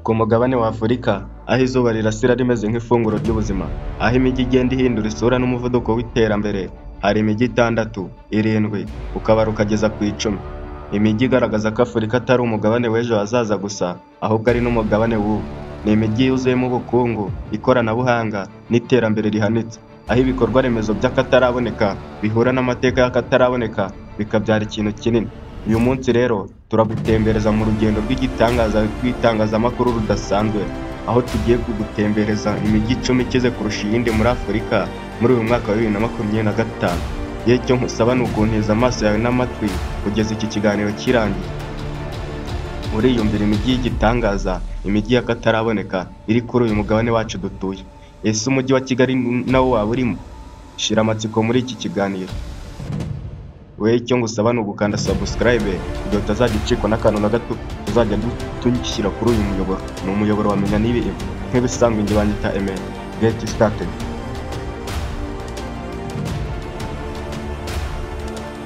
Ku mugabane wa Afurika, aho izuba rirasira rimeze nk'ifunguro ry'ubuzima, aho imijyi igenda ihindura isura n'umuvuduko w'iterambere, hari imijyi 6, 7, ukabara ukageza ku 10. Imijyi igaragaza ko Afurika atari umugabane w'ejo hazaza gusa, ahubwo ari n'umugabane w'ubu. Ni imijyi yuzuyemo ubukungu, ikoranabuhanga n'iterambere rihanitse, aho ibikorwa remezo by'akataraboneka bihura n'amateka y'akataraboneka bikabyara ikintu kinini. Uyu munsi rero turagutembereza mu rugendo rw'itangazamakuru rudasanzwe, aho tugiye kugutembereza imijyi 10 ikize kurusha iyindi muri Afurika muri uyu mwaka wa 2025. Yewe icyo nkusaba ni ukuntiza amaso yawe n'amatwi kugeza iki kiganiro kirangiye. Uriyumvira imijyi y'igitangaza, imijyi y'akataraboneka iri kuri uyu mugabane wacu dutuye. Ese umujyi wa Kigali nawo waba urimo? Shira amatsiko muri iki kiganiro. Wewe icyo ngusaba ni ugukanda subscribe kugira utazajya ucikwa n'akantu na gato tuzajya tugishyira kuri uyu muyoboro. Ni umuyoboro wamenya nibi nk'ibisanzwe nge banyita Amen. Get started.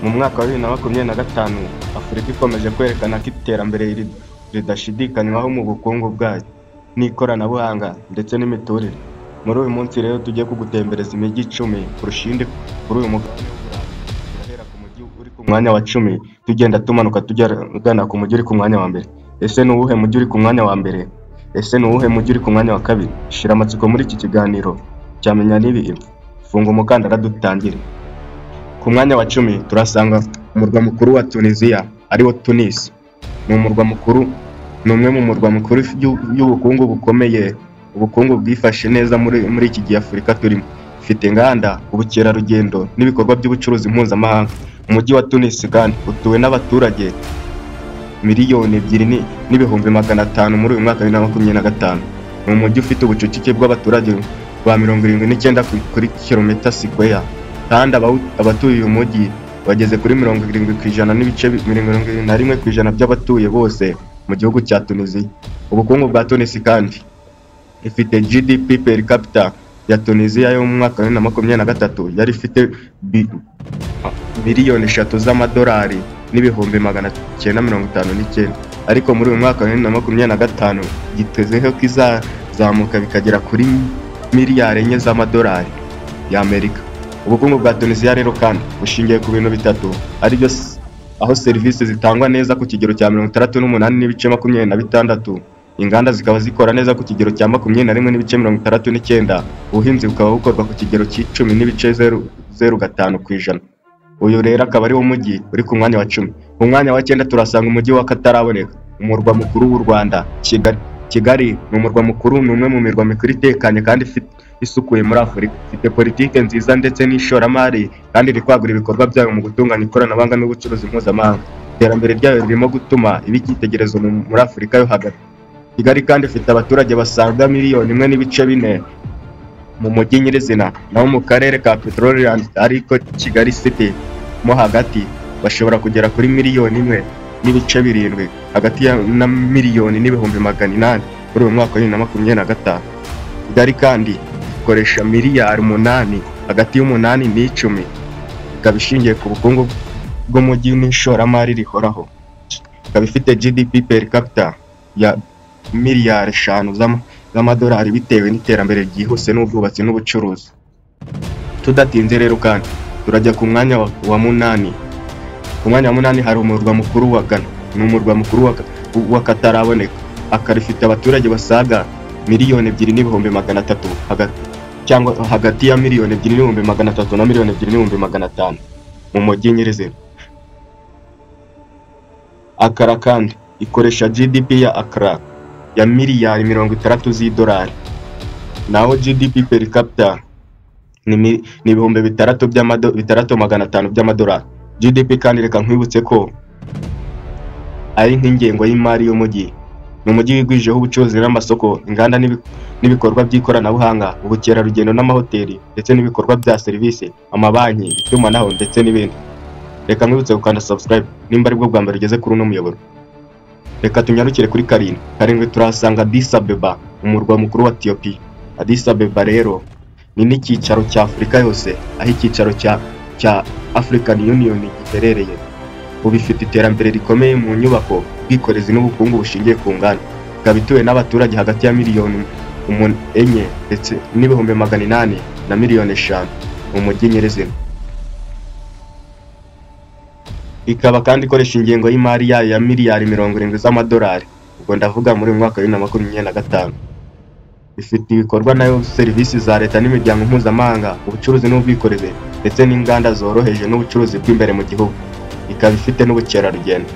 Mu mwaka wa 2025, Afurika ikomeje kwerekana ko iterambere ridashidikanywaho mu bukungu bwayo n'ikoranabuhanga ndetse n'imiturire. Muri uyu munsi rero tugiye kugutembereza imijyi 10 kurusha iyindi kuri uyu mugabane. Turahera ku mujyi uri ku mwanya wa 10 tugenda tumanuka tugana ku mujyi uri ku mwanya wa mbere. Ese ni uwuhe mujyi uri ku mwanya wa mbere? Ese ni uwuhe mujyi uri ku mwanya wa kabiri? Shira amatsiko muri iki kiganiro cyamenya nibi. Funga umukandara dutangire. Ku mwanya wa 10 turasanga umurwa mukuru wa Tunisia, ariwo Tunis. Ni umurwa mukuru, ni umwe mu murwa mukuru y'ubukungu bukomeye, ubukungu bwifashe neza muri iki gihe Afurika turimo. Ifite inganda, ubukerarugendo n'ibikorwa by'ubucuruzi mpuzamahanga. Umujyi wa Tunis kandi utuwe n'abaturage miliyoni 2,500,000 muri uyu mwaka wa 2025. Ni umujyi ufite ubucucike bw'abaturage ba 79 kuri kilometer square, kandi abatuye uyu mujyi bageze kuri 70% n'ibice 71% by'abatuye bose mu gihugu cya Tunisia. Ubukungu bwa Tunis kandi ifite GDP per capita ya Tunisia yo mu mwaka wa 2023 yari ifite miliyoni 3 z'amadolari n'ibihumbi 959, ariko muri uyu mwaka wa 2025 gitezeho ko izazamuka bikagera kuri miliyari 4 z'amadolari y'Amerika. Ubukungu bwa Tunisia rero kandi bushingiye ku bintu bitatu, ari byo aho serivisi zitangwa neza ku kigero cya 68.26%, inganda zikaba zikora neza ku kigero cya 21.69%, ubuhinzi bukaba bukorwa ku kigero cy'10.05%. Uyu rero akaba ari wo mujyi uri ku mwanya wa 10. Ku mwanya wa 9 turasanga umujyi wa kataraboneka, umurwa mukuru w'u Rwanda, Kigali. Kigali ni umurwa mukuru, ni umwe mu mirwa mikuru itekanye kandi isukuye muri Afurika. Ifite politike nziza ndetse n'ishoramari, kandi iri kwagura ibikorwa byayo mu gutunganya ikoranabuhanga n'ubucuruzi mpuzamahanga. Iterambere ryayo ririmo gutuma iba icyitegererezo muri Afurika yo hagati. Kigali kandi ifite abaturage basaga 1.4 mu mujyi nyirizina, naho mu karere ka Petroleum ariko Kigali City mo hagati bashobora kugera kuri 1.7 hagati ya na 1,800,000 muri uyu mwaka wa 2025. Kigali kandi ikoresha miliyari 8 hagati y'8 n'10, ikaba ishingiye ku bukungu bw'umujyi n'ishoramari rihoraho. Ikaba ifite GDP per capita ya miliyari 5 z'amadolari bitewe n'iterambere ryihuse n'ubwubatsi n'ubucuruzi. Tudatinze rero kandi turajya ku mwanya wa 8. Ku mwanya wa 8 hari umurwa mukuru wa Ghana. Ni umurwa mukuru wa kataraboneka, akarifite abaturage basaga 2,300,000 hagati ya 2,300,000 na 2,500,000 mu mujyi nyirizina. Accra kandi ikoresha GDP ya Accra ya miliyari 60 z'idolari, naho GDP per capita ni ibihumbi 3,500 by'amadolari. GDP kandi reka nkwibutse ko ari nk'ingengo y'imari y'umujyi. Ni umujyi wigwijeho ubucuruzi n'amasoko, inganda n'ibikorwa by'ikoranabuhanga, ubukerarugendo n'amahoteli ndetse n'ibikorwa bya serivisi, amabanki, itumanaho ndetse n'ibindi. Reka nkwibutse gukanda subscribe nimba aribwo bwa mbere ugeze kuri uno muyoboro. Reka tunyarukire kuri 7 turasanga Addis Ababa, umurwa mukuru wa Ethiopia. Addis Ababa rero ni n'icyicaro cya Afurika yose, aho icyicaro cya African Union giherereye. Ubu ifite iterambere rikomeye mu nyubako, ubwikorezi n'ubukungu bushingiye ku nganda. ikaba ituwe n'abaturage hagati ya miliyoni 4 ndetse n'ibihumbi 800 na miliyoni 5 mu mujyi nyirizina. Ikaba kandi ikoresha ingengo y'imari yayo ya miliyari 70 z'amadolari, ubwo ndavuga muri mwaka wa 2025. Ifite ibikorwa nayo serivisi za leta n'imiryango mpuzamahanga, ubucuruzi n'ubwikorezi ndetse n'inganda zoroheje n'ubucuruzi bw'imbere mu gihugu. Ikaba ifite n'ubukerarugendo.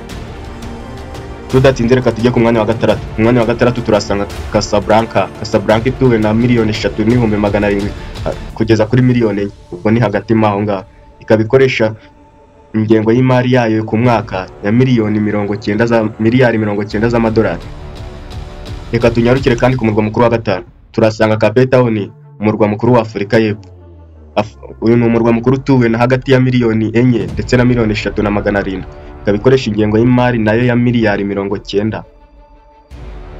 Tudatinze reka tujye ku mwanya wa gatandatu. Ku mwanya wa gatandatu turasanga Casablanca. Casablanca ituwe na miliyoni 3 n'ibihumbi 700 kugeza kuri miliyoni 4, ubwo ni hagati maho ngaho. Ikaba ikoresha ingengo y'imari yayo ku mwaka ya miliyari 90 z'amadolari. Reka tunyarukire kandi ku murwa mukuru wa gatanu. Turasanga Cape Town, umurwa mukuru wa Afurika y'Epfo. Uyu ni umurwa mukuru utuwe na hagati ya miliyoni 4 ndetse na miliyoni 3,700. Ikaba ikoresha ingengo y'imari nayo ya miliyari 90.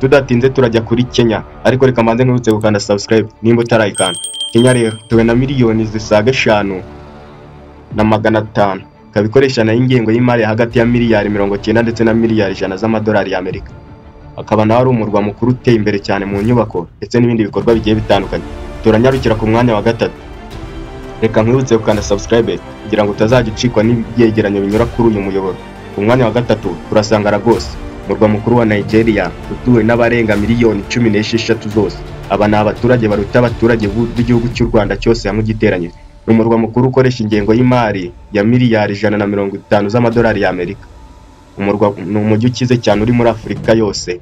Tudatinze turajya kuri Kenya, ariko reka mbanze nurutse gukanda subscribe nimba utarayikanda. Kenya rero tuwe na miliyoni zisaga 5,500. Ikaba ikoresha nayo ingengo y'imari hagati ya miliyari 90 ndetse na miliyari 100 z'amadolari y'Amerika. Akaba nawe ari umurwa mukuru uteye imbere cyane mu nyubako ndetse n'ibindi bikorwa bigiye bitandukanye. Turanyarukira ku mwanya wa gatatu. Reka nkwibutse gukanda subscribe kugira ngo utazagicikwa n'ibyegeranyo binyura kuri uyu muyoboro. Ku mwanya wa gatatu turasanga Lagos, umurwa mukuru wa Nigeria, utuwe n'abarenga miliyoni 16 zose. Aba ni abaturage baruta abaturage b'igihugu cy'u Rwanda cyose hamwe giteranyije. Ni umurwa mukuru ukoresha ingengo y'imari ya miliyari 150 z'amadolari y'Amerika. Ni umujyi ukize cyane uri muri Afurika yose.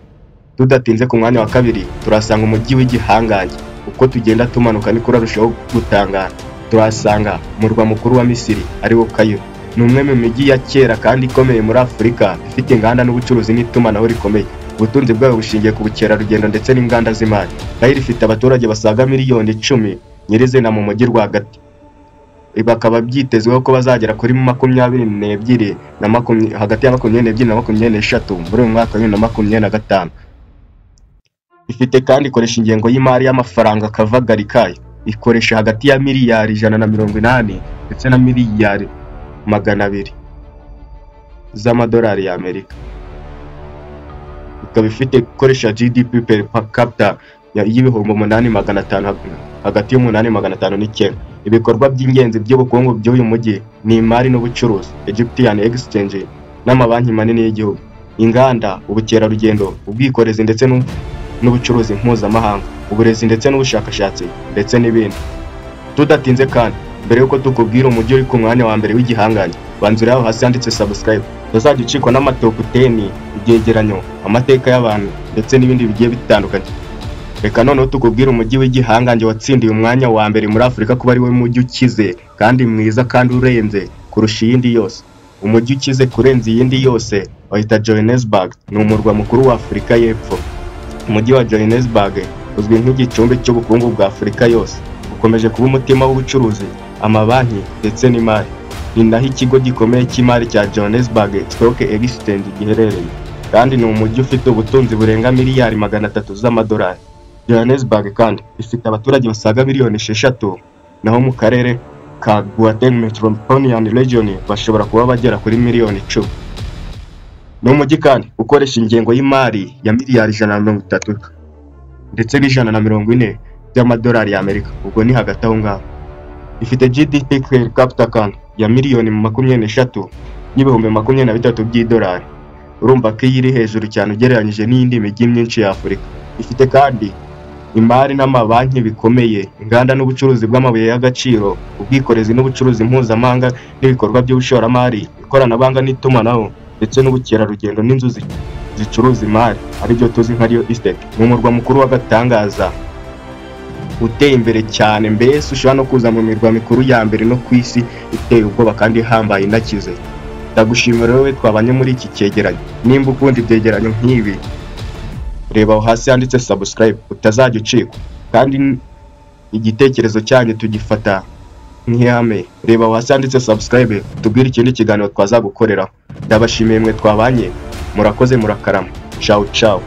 Tudatinze ku mwanya wa kabiri turasanga umujyi w'igihangange. Uko tugenda tumanuka niko urarushaho gutangara. Turasanga umurwa mukuru wa Misiri ari wo Cairo. Ni umwe mu mijyi ya kera kandi ikomeye muri Afurika, ifite inganda n'ubucuruzi n'itumanaho rikomeye. Ubutunzi bwayo bushingiye ku bukerarugendo ndetse n'inganda z'imari. Cairo ifite abaturage basaga miliyoni 10 nyirizina mu mujyi rwagati. Bakaba byitezweho ko bazagera kuri 22 hagati ya 22 na 23 muri mwaka wa 2025. Ifite kandi ikoresha ingengo y'imari y'amafaranga kavagari kayo. Ikoresha hagati ya miliyari 180 ndetse na miliyari 200 z'amadolari y'Amerika. Ikaba ifite ikoresha GDP per capita y'ibihumbi 8,500 hagati y'8,500 n'ikenda. Ibikorwa by'ingenzi by'ubukungu by'uyu mujyi ni imari n'ubucuruzi, Egyptian Exchange n'amabanki manini y'igihugu, inganda, ubukerarugendo, ubwikorezi ndetse n'ubucuruzi mpuzamahanga, uburezi ndetse n'ubushakashatsi ndetse n'ibindi. Tudatinze kandi mbere yuko tukubwira umujyi uri ku mwanya wa mbere w'igihangange, banzura aho hasi handitse subscribe. Tuzajya ucikwa n'amatop 10, ibyegeranyo, amateka y'abantu ndetse n'ibindi bigiye bitandukanye. Reka noneho tukubwira umujyi w'igihangange watsindiye umwanya wa mbere muri Afurika kuba ari we mujyi ukize kandi mwiza kandi urenze kurusha iyindi yose. Umujyi ukize kurenza iyindi yose wahita Johannesburg, ni umurwa mukuru wa Afurika y'Epfo. Umujyi wa Johannesburg uzwi nk'igicumbi cy'ubukungu bwa Afurika yose, ukomeje kuba umutima w'ubucuruzi, amabanki ndetse n'imari. Ni naho ikigo gikomeye cy'imari cya Johannesburg Stock Exchange giherereye, kandi ni umujyi ufite ubutunzi burenga miliyari 300 z'amadolari. Johannesburg kandi ifite abaturage basaga miliyoni 6, naho mu karere ka Gauteng Metropolitan Region bashobora kuba bagera kuri miliyoni 10. Ni umujyi kandi ukoresha ingengo y'imari ya miliyari 130 ndetse n'140 by'amadolari y'Amerika, ubwo ni hagati aho ngaho. Ifite GDP per capita kandi ya miliyoni 23 n'ibihumbi 23 by'idolari. Urumva ko iri hejuru cyane ugereranyije n'indi mijyi myinshi ya Afurika. Ifite kandi imari n'amabanki bikomeye, inganda n'ubucuruzi bw'amabuye y'agaciro, ubwikorezi n'ubucuruzi mpuzamahanga n'ibikorwa by'ubushoramari, ikoranabuhanga n'itumanaho ndetse n'ubukerarugendo n'inzu zicuruza imari, ari byo tuzi nka Real Estate. Mu murwa mukuru w'agatangaza uteye imbere cyane, mbese ushobora no kuza mu mirwa mikuru ya mbere no ku isi iteye ubwoba kandi ihambaye inakize. Ndagushimira wowe twabanye muri iki cyegeranyo. Nimba ukunda ibyegeranyo nk'ibi, reba aho hasi handitse subscribe utazajya ucikwa, kandi igitekerezo cyanyu tugifata nk'ihame. Reba aho hasi handitse subscribe tubwire ikindi kiganiro twazagukoreraho. Ndabashimiye mwe twabanye, murakoze murakarama. Ciao ciao.